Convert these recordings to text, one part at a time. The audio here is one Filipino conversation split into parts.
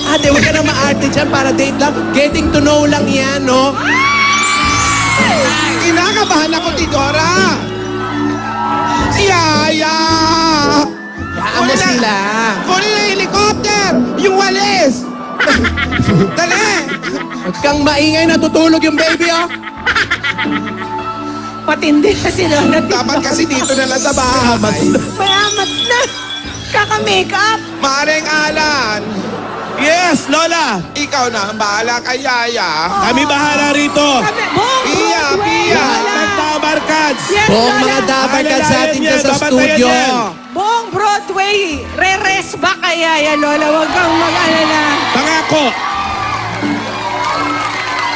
Ate, huwag ka na maarte dyan para date lang. Getting to know lang yan, no? Kinakabahan ako, Tidora. Si Yaya! Yaan mo sila. Kunin na helicopter! Yung walis! Dali! Huwag kang maingay, natutulog yung baby, oh. Patindi na si Lola Tidora. Dapat kasi dito na lang sa bahay. Mayamat na. Kaka-makeup. Maring Alan, Yes, Lola! ikaw na ang bahala kay Yaya. Kami bahala rito! Pia, Pia! Lahat ng dabarkads! Yes, Buong Lola. mga dabarkan sa atin dyan sa Babantayan studio. yan. Buong Broadway, re-rest back kaya yan, Lola. Huwag kang mag-alala. Pangako!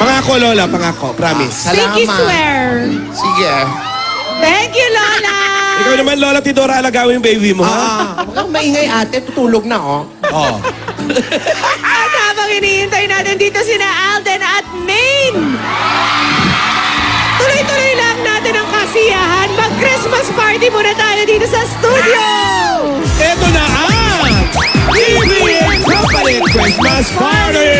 Pangako, Lola, pangako. Promise. Pinky swear. Sige. Thank you, Lola. Ikaw naman, Lola Tidora, alagawin yung baby mo, ha? Huwag kang maingay, ate. Tutulog na, oh. Oo. At habang iniintay natin dito sina Alden at Maine. Tuloy-tuloy lang natin ang kasiyahan. Mag-Christmas party muna tayo dito sa studio. Ito na ang TV and Company Christmas Party!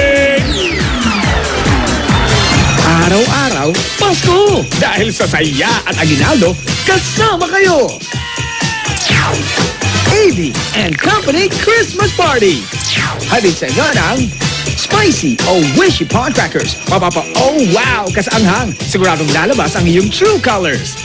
Araw-araw, Pasko! Dahil sa saya at aginaldo, kasama kayo! AV and Company Christmas Party! Hatid sa inyo ng Spicy o Wishy Pawn Crackers. Oh wow! Kasaanghang! Siguradong lalabas ang iyong true colors.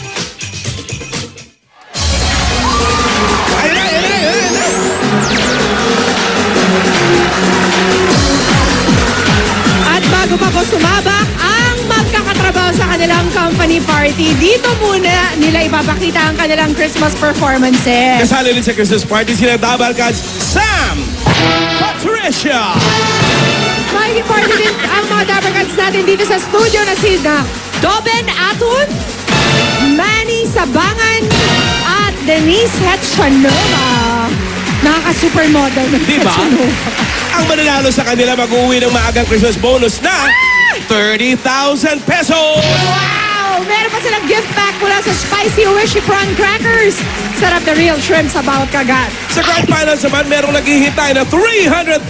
At bago pa po sumabak ang magkakatrabaho sa kanilang company party, dito muna nila ipapakita ang kanilang Christmas performances. Kasali rin sa Christmas Party sila dabarkads Sam! Patricia! Makikiparte din ang mga dabarkads natin dito sa studio na sina Doben Atun, Manny Sabangan, at Denise Hetchanova. Nakaka-supermodel ng Diba? Hetchanova. Ang mananalo sa kanila mag-uwi ng maagang Christmas bonus na 30,000 pesos! Wow! Meron pa silang gift pack mula sa Spicy Wishy Prawn Crackers. Sarap na real shrimp sa bawat kagat. Sa Grand Finals naman, merong naghihintay na 300,000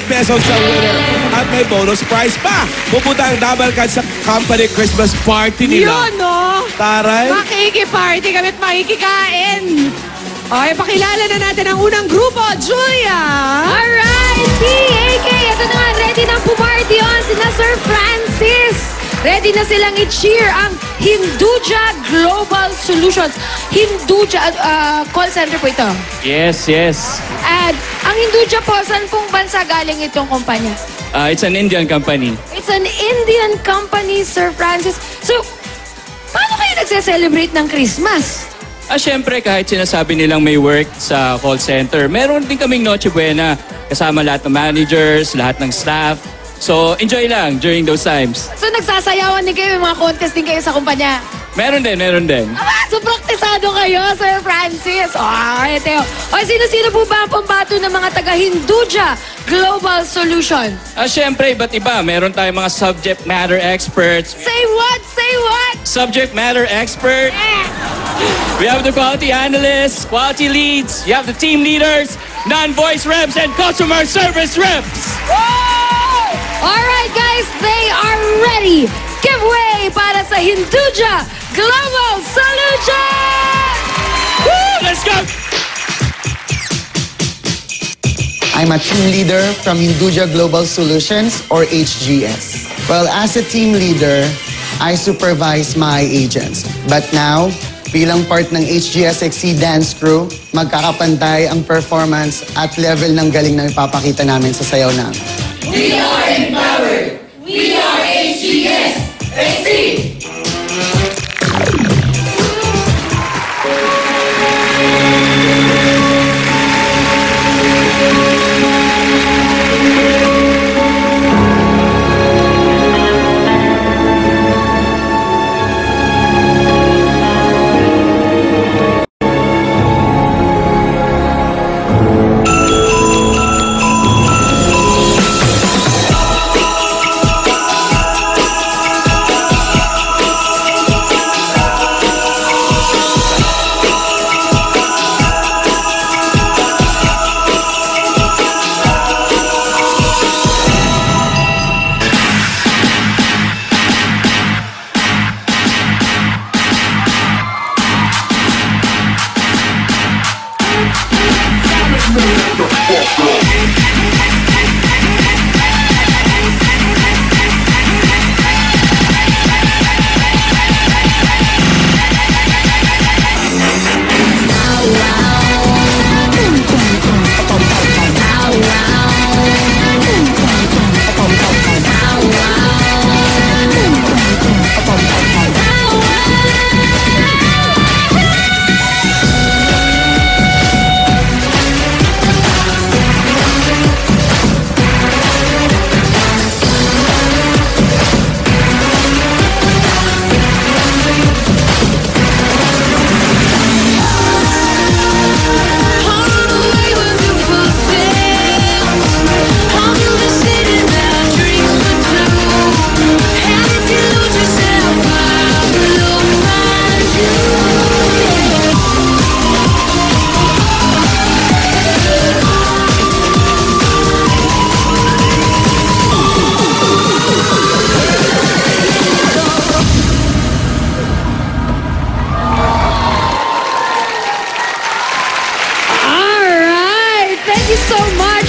pesos sa winner. At may bonus prize pa. Pupunta ang dabarkad sa company Christmas party nila. Yun, no? Taray! Makikiparty kami at makikikain. Okay, pakilala na natin ang unang grupo, Julia. Alright, PAK, ito na nga, ready na pumarty on sina Sir Francis. Ready na silang i-cheer ang Hinduja Global Solutions. Hinduja, call center po ito. Yes, yes. At ang Hinduja po, saan pong bansa galing itong kumpanya? It's an Indian company. It's an Indian company, Sir Francis. So, paano kayo nagse-celebrate ng Christmas? Siyempre, kahit sinasabi nilang may work sa call center, meron din kaming Noche Buena. Kasama lahat ng managers, lahat ng staff. So, enjoy lang during those times. So, nagsasayawan din kayo, may mga contest din kayo sa kumpanya? Meron din, meron din. So, praktisado kayo, Sir Francis. Ito. Sino-sino po ba ang pambato ng mga taga-Hinduja Global Solution? Siyempre, iba't iba. Meron tayong mga subject matter experts. Say what? Say what? Subject matter expert. We have the quality analysts, quality leads. You have the team leaders, non-voice reps, and customer service reps. Alright, guys, they are ready. Give way para sa Hinduja Global Solution! Woo! Let's go! I'm a team leader from Hinduja Global Solutions, or HGS. Well, as a team leader, I supervise my agents. But now, bilang part ng HGS XC Dance Crew, magkakapantay ang performance at level ng galing na ipapakita namin sa sayaw namin. We are empowered! We are HGS XC!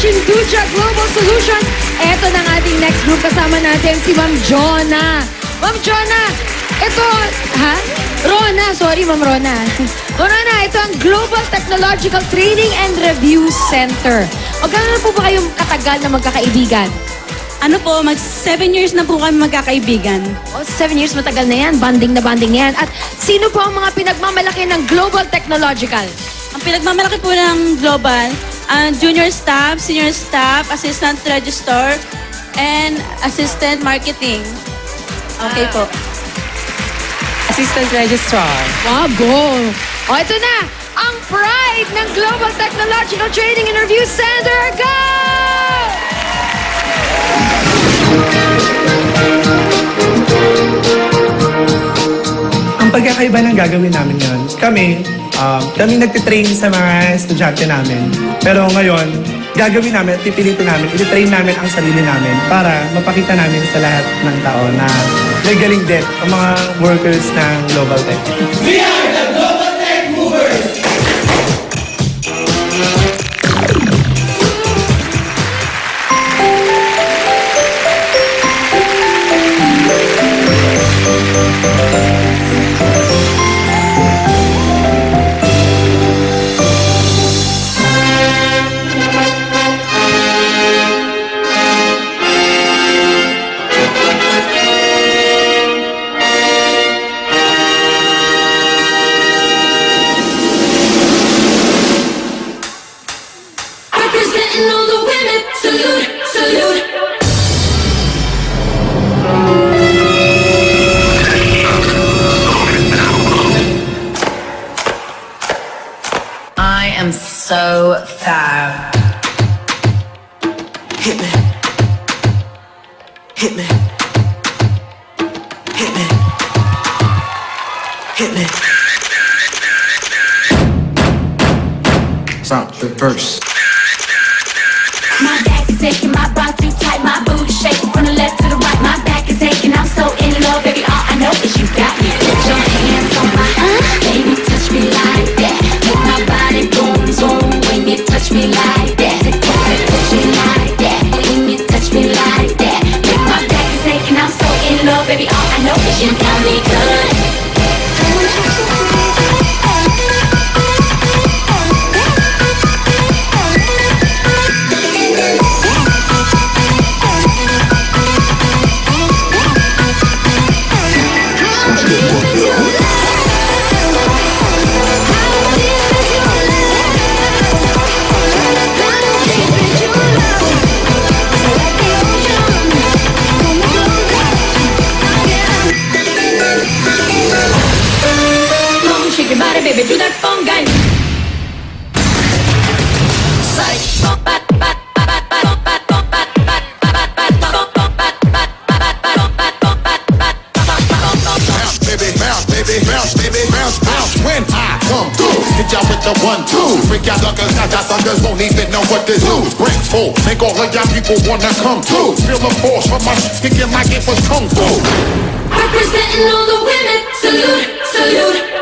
Hinduja Global Solutions. Eto na ang ating next group. Kasama natin si Ma'am Jonah. Ma'am Jonah, ito, Rona, sorry Ma'am Rona. Rona, ito ang Global Technological Training and Review Center. O gano'n na po ba kayong katagal na magkakaibigan? Ano po, 7 years na po kami magkakaibigan. O, 7 years matagal na yan. Banding na yan. At sino po ang mga pinagmamalaki ng Global Technological? Ang pinagmamalaki po ng Global, junior staff, senior staff, assistant registrar, and assistant marketing. Okay po. Assistant Registrar. Wow, go! O, ito na! Ang pride ng Global Technological Training and Review Center. Go! Ang pagkakaiba ng gagawin namin yun, kami nagtitrain sa mga estudyante namin. Pero ngayon, gagawin namin at pipilitin namin, ititrain namin ang sarili namin para mapakita namin sa lahat ng tao na may galing din ang mga workers ng Global Tech. We are the Global Tech Movers! Representing all the women, salute, salute. I am so fab. Hit me. Hit me. Hit me. Hit me. From the verse. My back is aching, my bra too tight, my booty shaking from the left to the right. My back is aching, I'm so in love, baby. All I know is you got me. Put your hands on my baby, touch me like that. Make my body boom, boom when you touch me like that. Touch me like that, when you touch me like that. Make my back is aching, I'm so in love, baby. All I know is you got me good. Baby, do that phone guy. Bounce, baby, bounce, bounce when I come through. Hit y'all with the 1-2. Freak out suckers, now y'all suckers won't even know what to do. Rings full, make all of y'all people wanna come through. Feel the force from my kicking like it was kung fu. Representing all the women, salute, salute.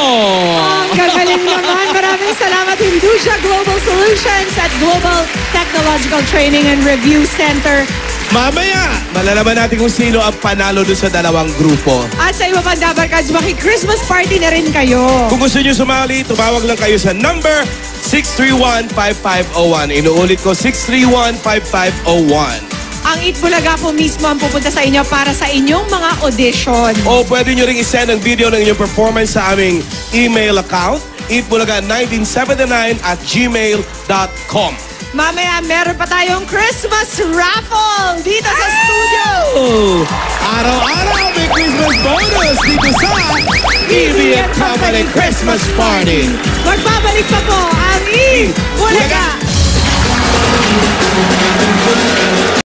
Ang gagaling naman. Maraming salamat, Hinduja Global Solutions at Global Technological Training and Review Center. Mamaya, malalaman natin kung sino ang panalo doon sa dalawang grupo. At sa iba pang Dabarkads, maki-Christmas party na rin kayo. Kung gusto nyo sumali, tumawag lang kayo sa number 631-5501. Inuulit ko, 631-5501. Ang Eat Bulaga po mismo ang pupunta sa inyo para sa inyong mga audition. O pwede nyo ring isend ang video ng inyong performance sa aming email account, eatbulaga1979@gmail.com. Mamaya, meron pa tayong Christmas raffle dito sa studio. Araw-araw may Christmas bonus dito sa EB & Company Christmas Party. Magbabalik pa po ang Eat Bulaga